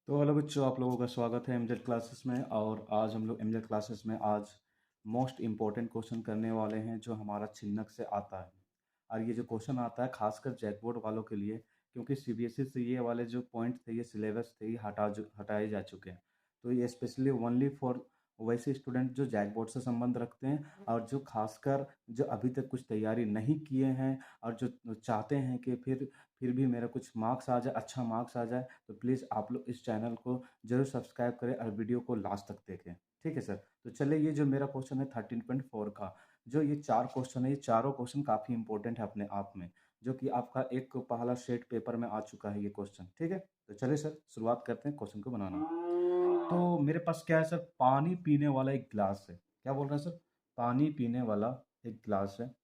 तो हेलो बच्चों, आप लोगों का स्वागत है एमजेड क्लासेस में। और आज हम लोग एमजेड क्लासेस में आज मोस्ट इम्पोर्टेंट क्वेश्चन करने वाले हैं जो हमारा छिन्नक से आता है। और ये जो क्वेश्चन आता है खासकर जैकबोर्ड वालों के लिए, क्योंकि सीबीएसई से ये वाले जो पॉइंट थे, ये सिलेबस थे, ये हटाए जा चुके हैं। तो ये स्पेशली ओनली फॉर वैसे स्टूडेंट जो जैकबोर्ड से संबंध रखते हैं और जो खासकर जो अभी तक कुछ तैयारी नहीं किए हैं और जो चाहते हैं कि फिर भी मेरा कुछ मार्क्स आ जाए, अच्छा मार्क्स आ जाए। तो प्लीज़ आप लोग इस चैनल को ज़रूर सब्सक्राइब करें और वीडियो को लास्ट तक देखें। ठीक है सर। तो चलिए, ये जो मेरा क्वेश्चन है 13.4 का, जो ये 4 क्वेश्चन है, ये चारों क्वेश्चन काफ़ी इंपॉर्टेंट है अपने आप में, जो कि आपका एक पहला सेट पेपर में आ चुका है ये क्वेश्चन। ठीक है। तो चलिए सर, शुरुआत करते हैं क्वेश्चन को बनाना। तो मेरे पास क्या है सर, पानी पीने वाला एक गिलास है। क्या बोल रहे हैं सर? पानी पीने वाला एक गिलास है।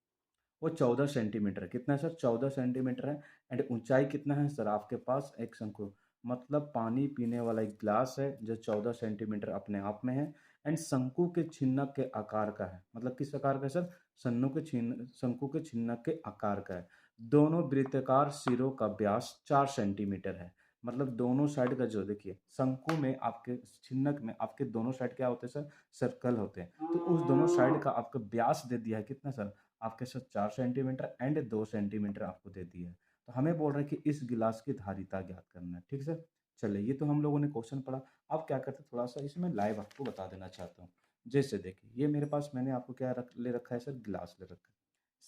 वो 14 सेंटीमीटर है। कितना है सर? 14 सेंटीमीटर है। एंड ऊंचाई कितना है सर आपके पास? एक शंकु, मतलब पानी पीने वाला एक ग्लास है जो 14 सेंटीमीटर अपने आप में है। एंड शंकु के छिन्नक के आकार का है। मतलब किस आकार का है सर? शंकु के छिन्नक के आकार का है। दोनों वृत्ताकार सिरों का व्यास 4 सेंटीमीटर है। मतलब दोनों साइड का, जो देखिए शंकु में आपके छिन्नक में आपके दोनों साइड क्या होते हैं सर? सर्कल होते हैं। तो उस दोनों साइड का आपका व्यास दे दिया है कितना सर? आपके साथ 4 सेंटीमीटर एंड 2 सेंटीमीटर आपको दे दी है। तो हमें बोल रहे हैं कि इस गिलास की धारिता ज्ञात करना है। ठीक सर। चलिए, ये तो हम लोगों ने क्वेश्चन पढ़ा। अब क्या करते हैं, थोड़ा सा इसमें लाइव आपको बता देना चाहता हूँ। जैसे देखिए, ये मेरे पास मैंने आपको क्या ले रखा है सर? गिलास ले रखा है।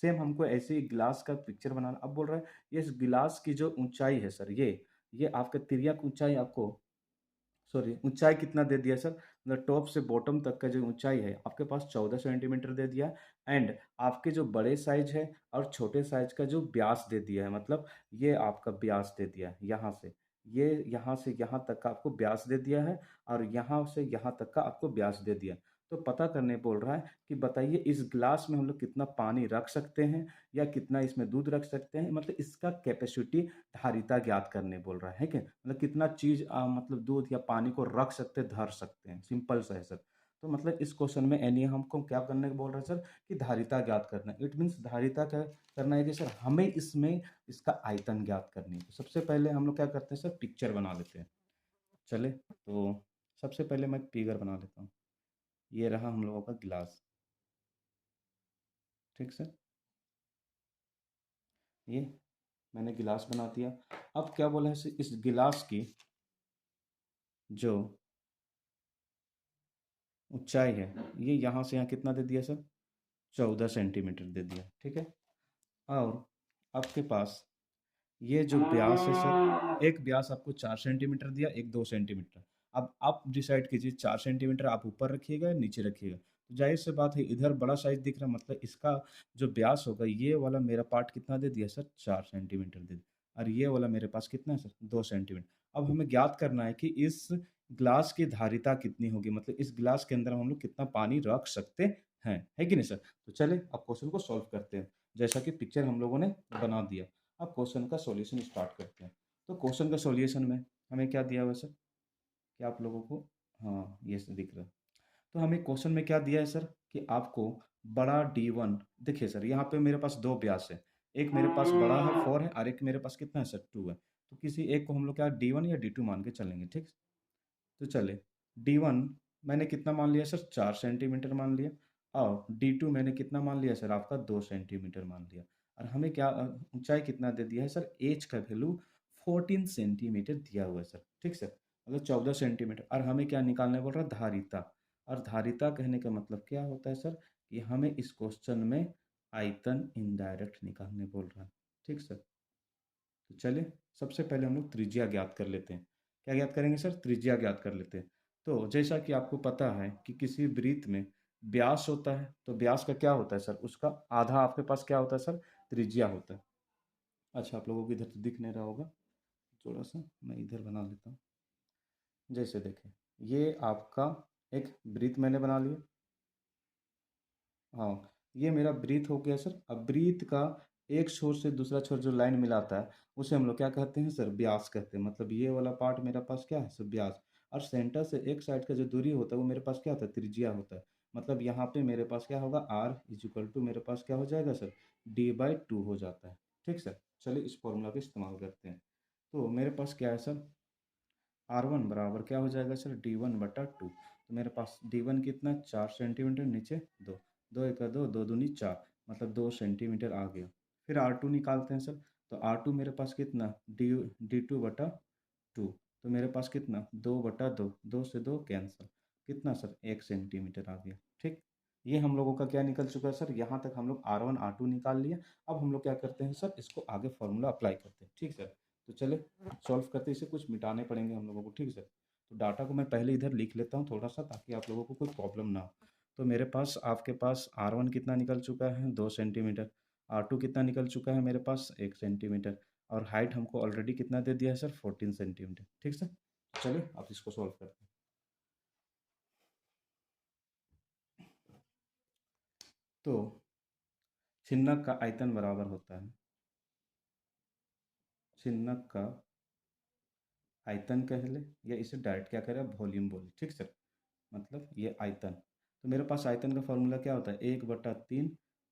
सेम हमको ऐसे ही गिलास का पिक्चर बनाना। अब बोल रहा है ये इस गिलास की जो ऊंचाई है सर, ये आपका तिर्यक ऊंचाई आपको, सॉरी, ऊंचाई कितना दे दिया सर? मतलब टॉप से बॉटम तक का जो ऊंचाई है आपके पास 14 सेंटीमीटर दे दिया। एंड आपके जो बड़े साइज है और छोटे साइज का जो व्यास दे दिया है, मतलब ये आपका व्यास दे दिया है यहाँ से यहाँ तक का आपको व्यास दे दिया है। और यहाँ से यहाँ तक का आपको व्यास दे दिया। तो पता करने बोल रहा है कि बताइए इस ग्लास में हम लोग कितना पानी रख सकते हैं या कितना इसमें दूध रख सकते हैं। मतलब इसका कैपेसिटी, धारिता ज्ञात करने बोल रहा है क्या? मतलब कितना चीज मतलब दूध या पानी को रख सकते हैं, धर सकते हैं। सिंपल सा है सर। तो मतलब इस क्वेश्चन में एनी हमको क्या करने को बोल रहा है सर? कि धारिता ज्ञात करना है। इट मीन्स धारिता क्या करना है कि सर हमें इसमें इसका आयतन ज्ञात करनी है। तो सबसे पहले हम लोग क्या करते हैं सर? पिक्चर बना लेते हैं। चले, तो सबसे पहले मैं फिगर बना लेता हूँ। ये रहा हम लोगों का गिलास। ठीक सर। ये मैंने गिलास बना दिया। अब क्या बोला है सर? इस गिलास की जो ऊंचाई है, ये यहाँ से यहाँ कितना दे दिया सर? 14 सेंटीमीटर दे दिया। ठीक है। और आपके पास ये जो व्यास है सर, एक व्यास आपको 4 सेंटीमीटर दिया, एक 2 सेंटीमीटर। अब आप डिसाइड कीजिए, 4 सेंटीमीटर आप ऊपर रखिएगा या नीचे रखिएगा। तो जाहिर सी बात है, इधर बड़ा साइज दिख रहा है, मतलब इसका जो व्यास होगा, ये वाला मेरा पार्ट कितना दे दिया सर? 4 सेंटीमीटर दे दिया। और ये वाला मेरे पास कितना है सर? 2 सेंटीमीटर। अब हमें ज्ञात करना है कि इस ग्लास की धारिता कितनी होगी, मतलब इस ग्लास के अंदर हम लोग कितना पानी रख सकते हैं, है कि नहीं सर? तो चले अब क्वेश्चन को सॉल्व करते हैं। जैसा कि पिक्चर हम लोगों ने बना दिया, अब क्वेश्चन का सॉल्यूशन स्टार्ट करते हैं। तो क्वेश्चन का सॉल्यूशन में हमें क्या दिया हुआ है सर? क्या आप लोगों को, हाँ ये दिख रहा है। तो हमें क्वेश्चन में क्या दिया है सर? कि आपको बड़ा D1, देखिए सर यहाँ पे मेरे पास दो व्यास है। एक मेरे पास बड़ा है 4 है, और एक मेरे पास कितना है सर? 2 है। तो किसी एक को हम लोग क्या D1 या D2 मान के चलेंगे। ठीक। तो चले, D1 मैंने कितना मान लिया सर? 4 सेंटीमीटर मान लिया। और D2 मैंने कितना मान लिया सर? आपका 2 सेंटीमीटर मान लिया। और हमें क्या ऊंचाई कितना दे दिया है सर? एच का वैल्यू 14 सेंटीमीटर दिया हुआ है सर। ठीक सर। मतलब 14 सेंटीमीटर। और हमें क्या निकालने बोल रहा है? धारिता। और धारिता कहने का मतलब क्या होता है सर? कि हमें इस क्वेश्चन में आयतन इनडायरेक्ट निकालने बोल रहा है। ठीक सर। तो चलिए, सबसे पहले हम लोग त्रिज्या ज्ञात कर लेते हैं। क्या ज्ञात करेंगे सर? त्रिज्या ज्ञात कर लेते हैं। तो जैसा कि आपको पता है कि किसी वृत्त में व्यास होता है, तो व्यास का क्या होता है सर? उसका आधा आपके पास क्या होता है सर? त्रिज्या होता है। अच्छा, आप लोगों को इधर तो दिख नहीं रहा होगा, थोड़ा सा मैं इधर बना लेता हूँ। जैसे देखें, ये आपका एक वृत्त मैंने बना लिया। हाँ, ये मेरा ब्रीथ हो गया सर। अब ब्रीथ का एक छोर से दूसरा छोर जो लाइन मिलाता है, उसे हम लोग क्या कहते हैं सर? व्यास कहते हैं। मतलब ये वाला पार्ट मेरा पास क्या है सर? व्यास। और सेंटर से एक साइड का जो दूरी होता है वो मेरे पास क्या होता है? त्रिज्या होता है। मतलब यहाँ पे मेरे पास क्या होगा? आर इज इक्वल टू मेरे पास क्या हो जाएगा सर? D/2 हो जाता है। ठीक सर। चलिए इस फॉर्मूला का इस्तेमाल करते हैं। तो मेरे पास क्या है सर? R1 बराबर क्या हो जाएगा सर, D1/2। तो मेरे पास D1 कितना, 4 सेंटीमीटर, नीचे 2, 2 एका 2, 2 दूनी 4, मतलब 2 सेंटीमीटर आ गया। फिर R2 निकालते हैं सर, तो R2 मेरे पास कितना, D2/2। तो मेरे पास कितना, 2/2, 2 से 2 कैंसल, कितना सर, 1 सेंटीमीटर आ गया। ठीक, ये हम लोगों का क्या निकल चुका है सर, यहाँ तक हम लोग R1 R2 निकाल लिए। अब हम लोग क्या करते हैं सर, इसको आगे फॉर्मूला अप्लाई करते हैं। ठीक सर, तो चले सॉल्व करते हैं, इसे कुछ मिटाने पड़ेंगे हम लोगों को। ठीक सर, तो डाटा को मैं पहले इधर लिख लेता हूँ थोड़ा सा, ताकि आप लोगों को कोई प्रॉब्लम ना हो। तो मेरे पास, आपके पास R1 कितना निकल चुका है, 2 सेंटीमीटर। R2 कितना निकल चुका है मेरे पास, 1 सेंटीमीटर। और हाइट हमको ऑलरेडी कितना दे दिया है सर, 14 सेंटीमीटर। ठीक सर, चलिए अब इसको सॉल्व करते हैं। तो छिन्नक का आयतन बराबर होता है, छिन्नक का आयतन कह ले, या इसे डायरेक्ट क्या करें, वॉल्यूम बोले। ठीक सर, मतलब ये आयतन। तो मेरे पास आयतन का फॉर्मूला क्या होता है, 1/3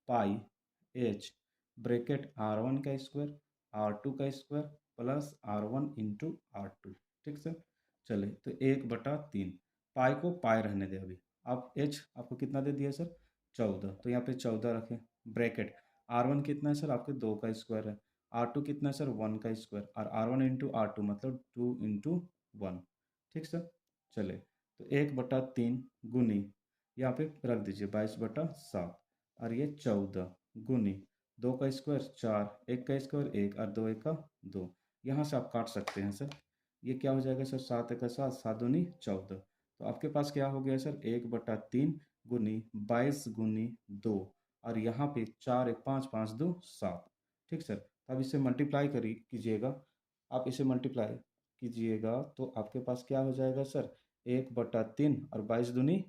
पाई एच ब्रैकेट R1 का स्क्वायर, R2 का square, plus R1 into R2। ठीक सर, चले तो 1/3, पाई को पाई रहने दे अभी। अब एच आपको कितना दे दिया सर, 14, तो यहाँ पे 14 रखें, ब्रैकेट R1 कितना है सर, आपके 2 का स्क्वायर है, R2 कितना है सर, 1 का स्क्वायर, और R1 इंटू R2 मतलब 2 इंटू 1। ठीक सर, चले तो 1/3 गुनी, यहाँ पे रख दीजिए 22/7, और ये 14 गुनी 2 का स्क्वायर 4, 1 का स्क्वायर 1, और 2 1 का 2। यहाँ से आप काट सकते हैं सर, ये क्या हो जाएगा सर, 7 1 7, 7 दूनी 14। तो आपके पास क्या हो गया सर, 1/3 गुनी 22 गुनी 2, और यहाँ पे 4 1 5, 5 2 7। ठीक सर, तो अब इसे मल्टीप्लाई करी कीजिएगा, आप इसे मल्टीप्लाई कीजिएगा तो आपके पास क्या हो जाएगा सर, 1/3 और 22 दूनी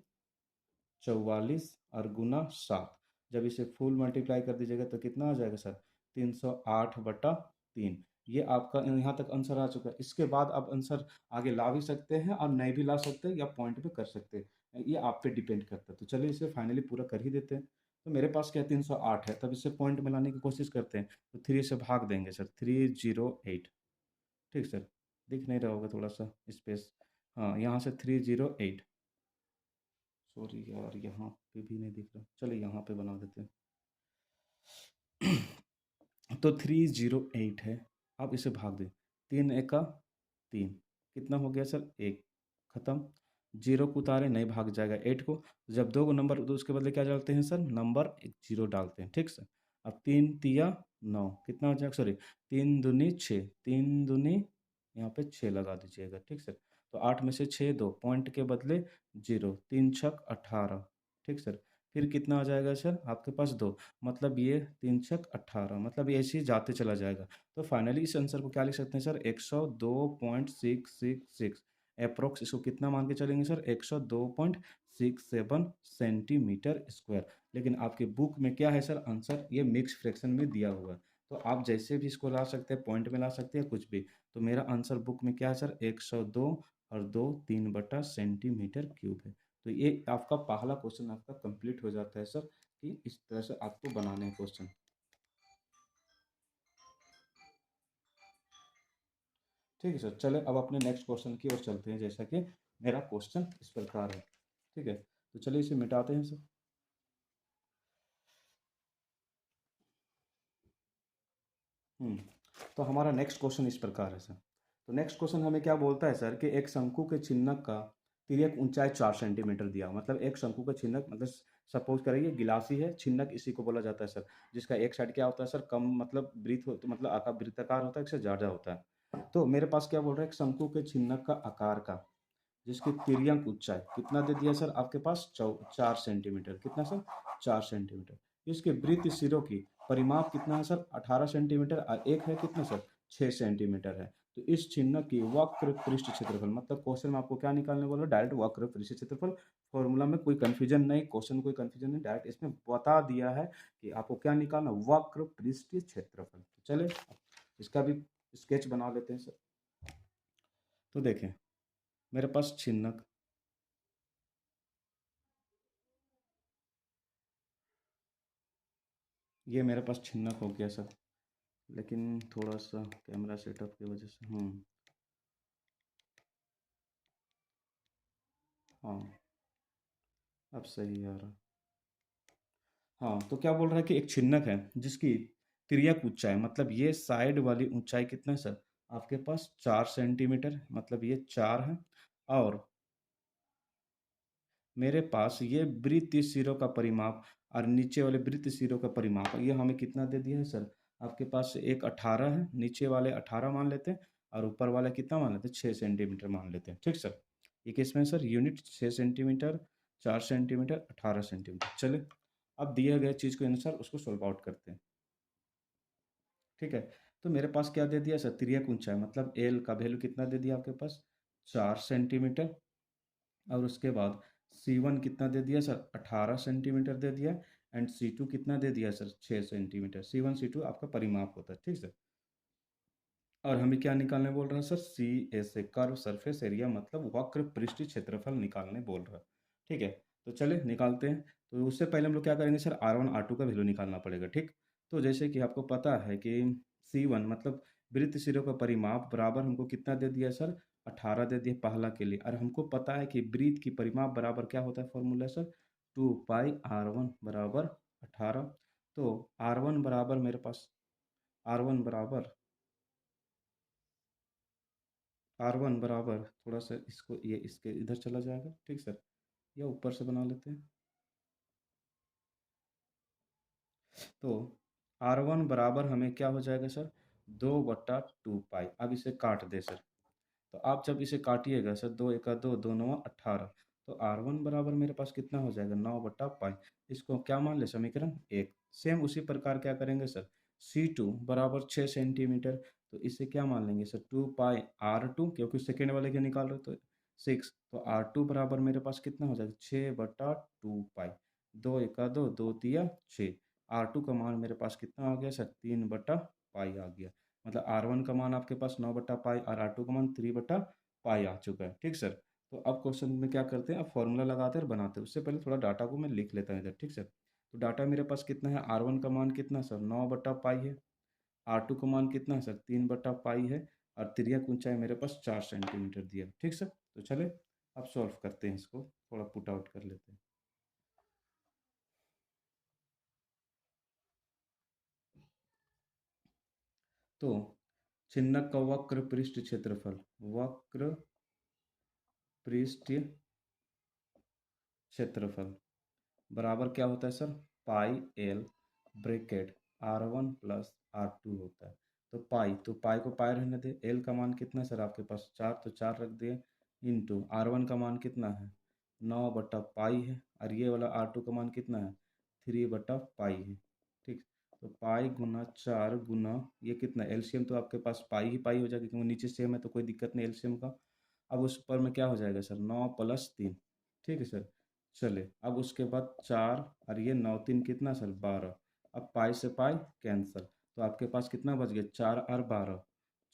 44, और गुना 7। जब इसे फुल मल्टीप्लाई कर दीजिएगा तो कितना आ जाएगा सर, 308/3। ये आपका यहाँ तक आंसर आ चुका है। इसके बाद आप आंसर आगे ला भी सकते हैं और नहीं भी ला सकते हैं, या पॉइंट पे कर सकते हैं, ये आप पे डिपेंड करता है। तो चलिए इसे फाइनली पूरा कर ही देते हैं। तो मेरे पास क्या 308 है, तब इसे पॉइंट में लाने की कोशिश करते हैं। तो 3 से भाग देंगे सर, 308। ठीक सर, दिख नहीं रहा होगा थोड़ा सा स्पेस, हाँ यहाँ से 308। सॉरी यार, यहाँ पे भी नहीं दिख रहा, चलिए यहाँ पे बना देते हैं। तो 308 है, आप इसे भाग दें, 3 एका 3, कितना हो गया सर, 1, खत्म। जीरो को उतारे नहीं भाग जाएगा 8 को, जब दो को नंबर तो उसके बदले क्या डालते हैं सर, नंबर एक जीरो डालते हैं। ठीक सर, अब 3 तिया 9, कितना हो जाएगा, सॉरी 3 दूनी 6, 3 दूनी यहाँ पे 6 लगा दीजिएगा। ठीक सर, तो 8 में से 6 2, पॉइंट के बदले जीरो, 3 छक 18। ठीक सर, फिर कितना आ जाएगा सर, आपके पास 2, मतलब ये 3 छक 18, मतलब ये ऐसे ही जाते चला जाएगा। तो फाइनली इस आंसर को क्या लिख सकते हैं सर, 102.666 अप्रोक्स। इसको कितना मान के चलेंगे सर, 102.67 सेंटीमीटर स्क्वायर। लेकिन आपके बुक में क्या है सर, आंसर ये मिक्स फ्रैक्शन में दिया हुआ है। तो आप जैसे भी इसको ला सकते हैं, पॉइंट में ला सकते हैं, कुछ भी। तो मेरा आंसर बुक में क्या है सर, 102 और 2 3/सेंटीमीटर क्यूब है। तो ये आपका पहला क्वेश्चन आपका कंप्लीट हो जाता है सर, कि इस तरह से आपको बनाने हैं क्वेश्चन। ठीक है सर, चले अब अपने नेक्स्ट क्वेश्चन की ओर चलते हैं, जैसा कि मेरा क्वेश्चन इस प्रकार है। ठीक है, तो चलिए इसे मिटाते हैं सर। हम्म, तो हमारा नेक्स्ट क्वेश्चन इस प्रकार है सर। तो नेक्स्ट क्वेश्चन हमें क्या बोलता है सर, कि एक शंकु के छिन्नक का तिर्यक ऊंचाई 4 सेंटीमीटर दिया हुआ। मतलब एक शंकु का छिन्नक, मतलब सपोज करिए गिलासी है, छिन्नक इसी को बोला जाता है सर, जिसका एक साइड क्या होता है सर, कम मतलब वृत्त हो, तो मतलब आकार वृत्ताकार होता है, एक से ज़्यादा होता है। तो मेरे पास क्या बोल रहा है, एक शंकु के छिन्नक का आकार का, जिसकी तिर्यक ऊंचाई कितना दे दिया सर, आपके पास 4 सेंटीमीटर, कितना सर, 4 सेंटीमीटर। इसके वृत्त सिरों की परिमाप कितना है सर, 18 सेंटीमीटर, और एक है कितना सर, 6 सेंटीमीटर है। तो इस चिन्ह की वक्र पृष्ठ क्षेत्रफल, मतलब क्वेश्चन में आपको क्या निकालने बोला, डायरेक्ट वक्र पृष्ठ क्षेत्रफल। फॉर्मूला में कोई कंफ्यूजन नहीं, क्वेश्चन में कोई कंफ्यूजन नहीं, डायरेक्ट इसमें बता दिया है कि आपको क्या निकालना, वक्र पृष्ठ क्षेत्रफल। तो चले इसका भी स्केच बना लेते हैं सर। तो देखें, मेरे पास छिन्नक, ये मेरे पास छिन्नक हो गया सर, लेकिन थोड़ा सा कैमरा सेटअप की वजह से हाँ, अब सही आ रहा। हाँ, तो क्या बोल रहा है कि एक छिन्नक है जिसकी तिर्यक ऊंचाई, मतलब ये साइड वाली ऊंचाई कितना है सर, आपके पास 4 सेंटीमीटर, मतलब ये 4 है। और मेरे पास ये वृत्तीय सिरों का परिमाप और नीचे वाले वृत्तीय सिरों का परिमाप ये हमें कितना दे दिया है सर, आपके पास एक 18 है, नीचे वाले 18 मान लेते हैं और ऊपर वाले कितना मान लेते हैं, 6 सेंटीमीटर मान लेते हैं। ठीक सर, ये किसमें sir, unit 6 centimetre, 4 centimetre, 18 centimetre. चले, अब दिए गए चीज़ के अनुसार उसको सोल्व आउट करते हैं। ठीक है, तो मेरे पास क्या दे दिया सर, तिर्यक ऊंचाई, मतलब एल का वैल्यू कितना दे दिया आपके पास, 4 सेंटीमीटर। और उसके बाद C1 कितना दे दिया सर, 18 सेंटीमीटर दे दिया। एंड C2 कितना दे दिया सर, 6 सेंटीमीटर। C1 C2 आपका परिमाप होता है। ठीक सर, और हमें क्या निकालने बोल रहा है sir, C S A, curve surface area, मतलब वक्र पृष्ठीय क्षेत्रफल निकालने बोल रहा है। ठीक है, तो चले निकालते हैं। तो उससे पहले हम लोग क्या करेंगे सर, R1 R2 का वैल्यू निकालना पड़ेगा। ठीक, तो जैसे कि आपको पता है कि C1 मतलब वृत्त सिरों का परिमाप बराबर हमको कितना दे दिया सर, 18 दे दिया पहला के लिए। और हमको पता है कि वृत्त की परिमाप बराबर क्या होता है, फॉर्मूला सर, 2 पाई R1 बराबर 18। तो R1 बराबर मेरे पास, R1 बराबर, R1 बराबर, थोड़ा सा इसको ये इसके इधर चला जाएगा। ठीक सर, या ऊपर से बना लेते हैं। तो R1 बराबर हमें क्या हो जाएगा सर, 2/2 पाई। अब इसे काट दे सर, तो आप जब इसे काटिएगा सर, 2 × 2 2 9 18। तो R1 बराबर मेरे पास कितना हो जाएगा, 9/पाई। इसको क्या मान ले, समीकरण 1। सेम उसी प्रकार क्या करेंगे सर, C2 बराबर 6 सेंटीमीटर। तो इसे क्या मान लेंगे सर, 2 पाई R2, क्योंकि सेकेंड वाले के निकाल रहे हो तो 6। तो R2 बराबर मेरे पास कितना हो जाएगा, 6/2 पाई। 2 × 2 2 तिया 6। R2 का मान मेरे पास कितना आ गया सर, 3/पाई आ गया। मतलब R1 का मान आपके पास 9/पाई और R2 का मान 3/पाई आ चुका है। ठीक सर, तो अब क्वेश्चन में क्या करते हैं, अब फॉर्मूला लगाते हैं और बनाते हैं। उससे पहले थोड़ा डाटा को मैं लिख लेता हूँ इधर। ठीक सर, तो डाटा मेरे पास कितना है, R1 का मान कितना सर, 9/पाई है। R2 का मान कितना है सर, 3/पाई है। और तिर्यक ऊंचाई मेरे पास 4 सेंटीमीटर दिया है। ठीक सर, तो चले अब सॉल्व करते हैं, इसको थोड़ा पुट आउट कर लेते हैं। तो छिन्नक का वक्र पृष्ठ क्षेत्रफल, वक्र पृष्ठ क्षेत्रफल बराबर क्या होता है sir, pi L bracket R1 plus R2 होता है। तो पाई को पाई रहने दे। एल का मान कितना है सर, आपके पास 4, तो 4 रख दिए। इंटू R1 का मान कितना है, 9/पाई है। और ये वाला R2 का मान कितना है, 3/पाई है। ठीक, तो पाई गुना 4 गुना ये कितना, एलसीएम तो आपके पास पाई ही पाई हो जाएगा, क्योंकि नीचे सेम है तो कोई दिक्कत नहीं एलसीएम का। अब उस पर में क्या हो जाएगा सर, 9 + 3। ठीक है सर, चले अब उसके बाद 4 और ये 9 × 3 कितना सर, 12। अब पाई से पाई कैंसल, तो आपके पास कितना बच गया, 4 और 12।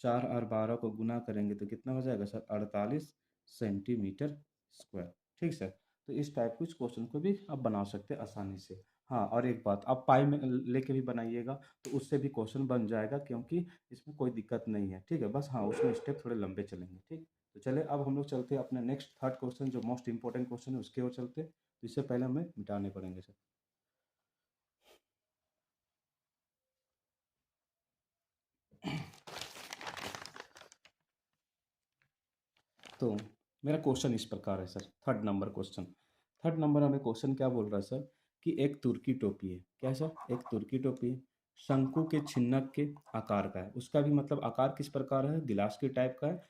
4 और 12 को गुना करेंगे तो कितना हो जाएगा सर, 48 सेंटीमीटर स्क्वायर। ठीक सर, तो इस टाइप कुछ क्वेश्चन को भी आप बना सकते हैं आसानी से। हाँ, और एक बात, आप पाई में लेके भी बनाइएगा तो उससे भी क्वेश्चन बन जाएगा, क्योंकि इसमें कोई दिक्कत नहीं है। ठीक है, बस हाँ उसमें स्टेप थोड़े लंबे चलेंगे। ठीक, तो चले अब हम लोग चलते हैं अपने नेक्स्ट थर्ड क्वेश्चन, जो मोस्ट इंपॉर्टेंट क्वेश्चन है उसके ओर चलते हैं। तो इससे पहले हमें मिटाने पड़ेंगे सर। तो मेरा क्वेश्चन इस प्रकार है sir, third number question. Third number हमें क्वेश्चन क्या बोल रहा है सर, कि एक तुर्की टोपी है। क्या है सर, एक तुर्की टोपी है, शंकु के छिन्नक के आकार का है। उसका भी मतलब आकार किस प्रकार है, गिलास के टाइप का है।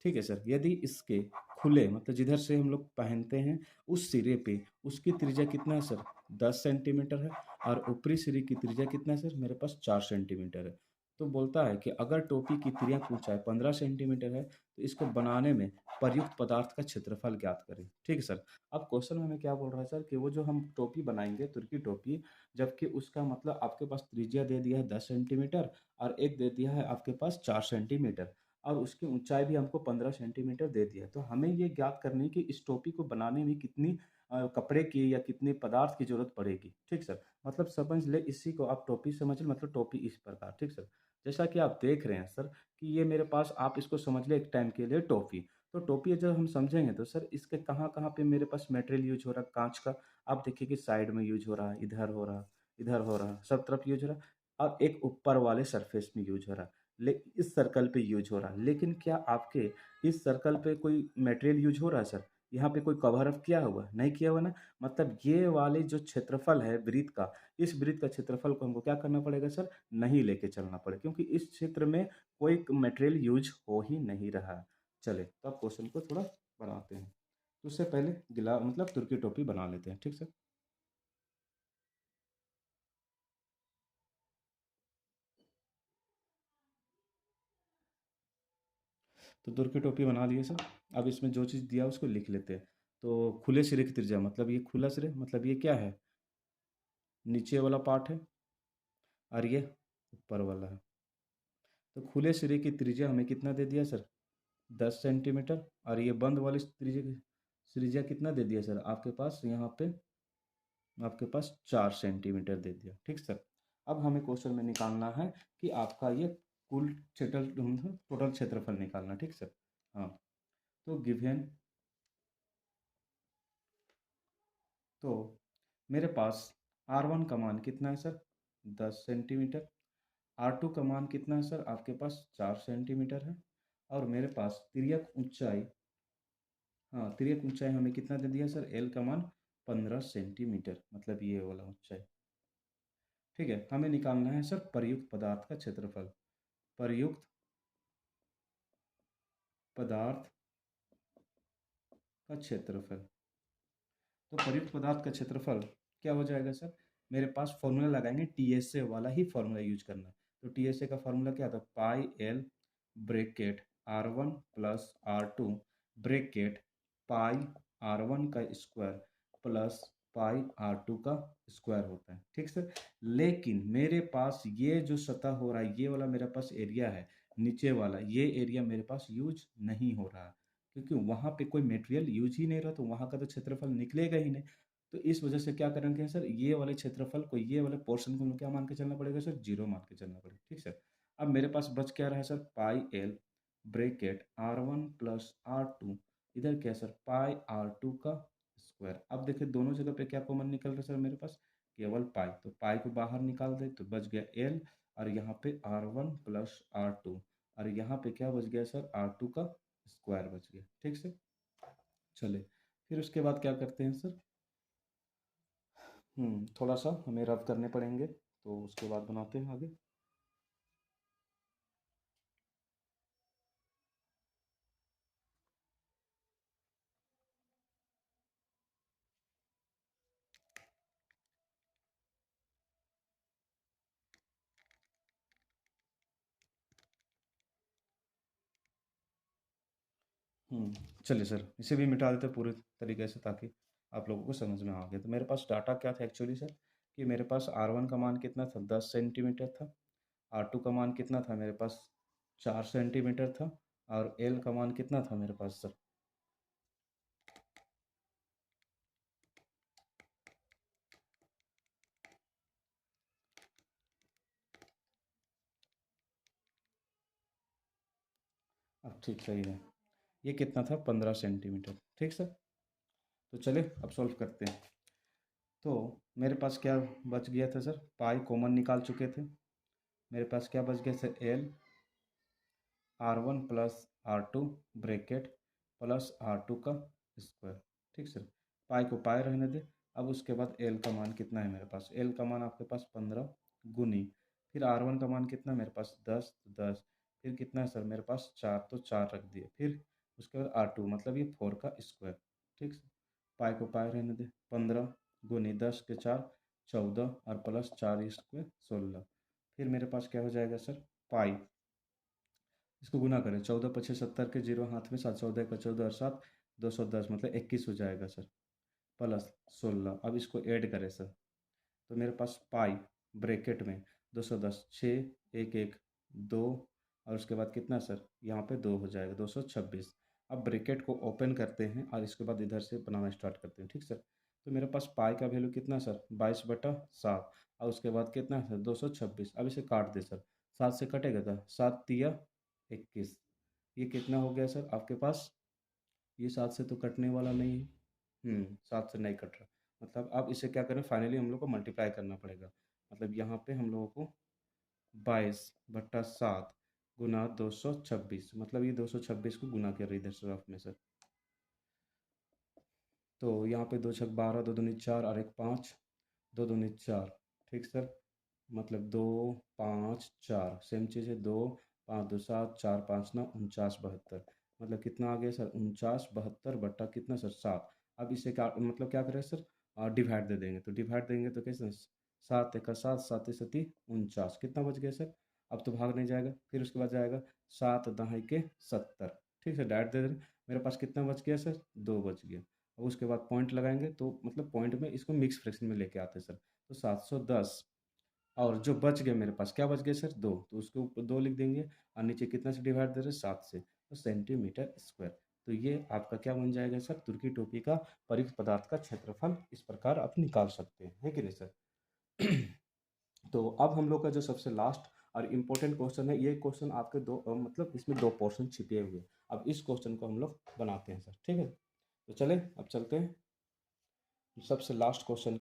ठीक है सर, यदि इसके खुले मतलब जिधर से हम लोग पहनते हैं उस सिरे पे उसकी त्रिज्या कितना है सर, 10 सेंटीमीटर है। और ऊपरी सिरे की त्रिज्या कितना है सर, मेरे पास 4 सेंटीमीटर है। तो बोलता है कि अगर टोपी की तिर्यक ऊंचाई 15 सेंटीमीटर है तो इसको बनाने में प्रयुक्त पदार्थ का क्षेत्रफल ज्ञात करें। ठीक है सर, अब क्वेश्चन में हमें क्या बोल रहा है सर, कि वो जो हम टोपी बनाएंगे तुर्की टोपी, जबकि उसका मतलब आपके पास त्रिज्या दे दिया है 10 सेंटीमीटर और एक दे दिया है आपके पास 4 सेंटीमीटर, और उसकी ऊंचाई भी हमको 15 सेंटीमीटर दे दिया है। तो हमें ये ज्ञात करनी है कि इस टोपी को बनाने में कितनी कपड़े की या कितने पदार्थ की जरूरत पड़ेगी। ठीक सर, मतलब समझ ले, इसी को आप टोपी समझ ले, मतलब टोपी इस प्रकार। ठीक सर, जैसा कि आप देख रहे हैं सर, कि ये मेरे पास, आप इसको समझ ले एक टाइम के लिए टोपी। तो टोपी जब हम समझेंगे तो सर इसके कहाँ-कहाँ पे मेरे पास मटेरियल यूज़ हो रहा है काँच का, आप देखिए कि साइड में यूज़ हो रहा है, इधर हो रहा है, इधर हो रहा है, सब तरफ यूज़ हो रहा है और एक ऊपर वाले सरफेस में यूज़ हो रहा है। इस सर्कल पे यूज़ हो रहा है। लेकिन क्या आपके इस सर्कल पे कोई मटेरियल यूज़ हो रहा है सर? यहाँ पे कोई कवर अप किया हुआ है? नहीं किया हुआ ना? मतलब ये वाले जो क्षेत्रफल है वृत्त का, इस वृत्त का क्षेत्रफल को हमको क्या करना पड़ेगा सर? नहीं लेके चलना पड़ेगा क्योंकि इस क्षेत्र में कोई मटेरियल यूज़ हो ही नहीं रहा है। चलिए, तो अब क्वेश्चन को थोड़ा बनाते हैं। तो उससे पहले मतलब तुर्की टोपी बना लेते हैं, ठीक सर? तो तुर्की टोपी बना लिए सर। अब इसमें जो चीज़ दिया है उसको लिख लेते हैं। तो खुले सिरे की त्रिज्या मतलब ये खुला सिरे मतलब ये क्या है? नीचे वाला पार्ट है और ये ऊपर वाला है। तो खुले सिरे की त्रिज्या हमें कितना दे दिया सर? 10 सेंटीमीटर और ये बंद वाली त्रिज्या कितना दे दिया सर? आपके पास 4 सेंटीमीटर दे दिया, ठीक सर। अब हमें क्वेश्चन में निकालना है कि आपका ये कुल टोटल क्षेत्रफल निकालना, ठीक सर। हाँ, तो गिवन तो मेरे पास R1 का मान कितना है सर? 10 सेंटीमीटर। R2 का मान कितना है सर? आपके पास 4 सेंटीमीटर है और मेरे पास तिर्यक ऊंचाई, हाँ तिर्यक ऊंचाई हमें कितना दे दिया सर? L का मान 15 सेंटीमीटर मतलब ये वाला ऊंचाई, ठीक है। हमें निकालना है सर प्रयुक्त पदार्थ का क्षेत्रफल। प्रयुक्त पदार्थ का क्षेत्रफल। तो प्रयुक्त पदार्थ का क्षेत्रफल क्या हो जाएगा सर? मेरे पास फॉर्मूला लगाएंगे, टीएसए वाला ही फॉर्मूला यूज करना है। तो टीएसए का फॉर्मूला क्या था? Pi L bracket R1 plus R2 bracket pi R1 का स्क्वायर प्लस पाई R2 का स्क्वायर होता है, ठीक सर। लेकिन मेरे पास ये जो सतह हो रहा है, ये वाला मेरे पास एरिया है, नीचे वाला ये एरिया मेरे पास यूज नहीं हो रहा है क्योंकि वहाँ पे कोई मटेरियल यूज ही नहीं रहा, तो वहाँ का तो क्षेत्रफल निकलेगा ही नहीं। तो इस वजह से क्या करेंगे सर, ये वाले क्षेत्रफल को, ये वाले पोर्शन को हमें क्या मान के चलना पड़ेगा सर? जीरो मान के चलना पड़ेगा, ठीक सर। अब मेरे पास बच क्या रहा है सर? पाई L bracket R1 plus R2, इधर क्या है सर? पाई R2 का स्क्वायर। अब देखिए दोनों जगह पे क्या कॉमन निकल रहा है सर मेरे पास? केवल पाई। तो पाई को बाहर निकाल दे तो बच गया एल और यहाँ पे R1 प्लस R2 और यहाँ पे क्या बच गया सर? R2 का स्क्वायर बच गया, ठीक सर। चले, फिर उसके बाद क्या करते हैं सर? थोड़ा सा हमें रफ करने पड़ेंगे तो उसके बाद बनाते हैं आगे। चलिए सर, इसे भी मिटा देते हैं पूरे तरीके से ताकि आप लोगों को समझ में आ गया। तो मेरे पास डाटा क्या था एक्चुअली सर, कि मेरे पास R1 का मान कितना था? 10 सेंटीमीटर था। R2 का मान कितना था मेरे पास? 4 सेंटीमीटर था। और L का मान कितना था मेरे पास सर? अब ठीक सही है, ये कितना था? 15 सेंटीमीटर, ठीक सर। तो चले अब सॉल्व करते हैं। तो मेरे पास क्या बच गया था सर? पाई कॉमन निकाल चुके थे। मेरे पास क्या बच गया sir? L R1 plus R2 bracket plus R2 का स्क्वायर, ठीक सर। पाई को पाई रहने दे। अब उसके बाद L का मान कितना है मेरे पास? L का मान आपके पास 15 गुनी, फिर R1 का मान कितना मेरे पास? 10, तो 10, फिर कितना है सर मेरे पास? 4, तो 4 रख दिए। फिर उसके बाद R2 मतलब ये 4 का स्क्वायर, ठीक सर। पाई को पाई रहने दे। 15 गुनी 10 के 4, 14 और प्लस 4 स्क्वायर 16। फिर मेरे पास क्या हो जाएगा सर? पाई, इसको गुना करें, 14 × 5 = 70 के जीरो हाथ में, 7 × 14 = 14 और 7 210 मतलब 21 हो जाएगा सर, प्लस 16। अब इसको ऐड करें सर, तो मेरे पास पाई ब्रैकेट में 210, 6, 1, 1, 2 और उसके बाद कितना सर? यहाँ पे 2 हो जाएगा, 226। अब ब्रैकेट को ओपन करते हैं और इसके बाद इधर से बनाना स्टार्ट करते हैं, ठीक सर। तो मेरे पास पाई का वैल्यू कितना सर? 22/7 और उसके बाद कितना है सर? 226। अब इसे काट दे सर, 7 से कटेगा क्या? 7 × 3 = 21। ये कितना हो गया सर आपके पास? ये 7 से तो कटने वाला नहीं है। 7 से नहीं कट रहा। मतलब अब इसे क्या करें, फाइनली हम लोग को मल्टीप्लाई करना पड़ेगा। मतलब यहाँ पे हम लोगों को 22/7 गुना 226, मतलब ये 226 को गुना कर रही इधर तरफ में सर। तो यहाँ पे 2 छक 12, 2 दूनी 4 और 1 5, 2 दूनी 4। ठीक सर, मतलब 2 5 4 सेम चीज़ है। 2 5 2 7 4 5 9 49 72, मतलब कितना आ गया सर 49 72 बट्टा कितना सर 7। अब इसे क्या मतलब क्या करें सर, डिवाइड दे देंगे। तो डिवाइड देंगे तो कैसे, 7 एक 7, 7 सती 49, कितना बच गया सर। अब तो भाग नहीं जाएगा, फिर उसके बाद जाएगा 7 दहाई के 70। ठीक है, डायरेक्ट दे दें। मेरे पास कितना बच गया सर, 2 बच गया। अब उसके बाद पॉइंट लगाएंगे तो मतलब पॉइंट में इसको मिक्स फ्रैक्शन में लेके आते हैं सर। तो 710, और जो बच गया मेरे पास क्या बच गया सर, 2, तो उसके ऊपर 2 लिख देंगे। और नीचे कितना से डिवाइड दे रहे हैं, 7 से, तो सेंटीमीटर स्क्वायर। तो ये आपका क्या बन जाएगा सर, तुर्की टोपी का परिघ पदार्थ का क्षेत्रफल इस प्रकार आप निकाल सकते हैं, है कि नहीं सर। तो अब हम लोग का जो सबसे लास्ट और इम्पोर्टेंट क्वेश्चन है, ये क्वेश्चन आपके दो मतलब इसमें 2 पोर्शन छिपे हुए हैं। अब इस क्वेश्चन को हम लोग बनाते हैं सर, ठीक है। तो चले अब चलते हैं सबसे लास्ट क्वेश्चन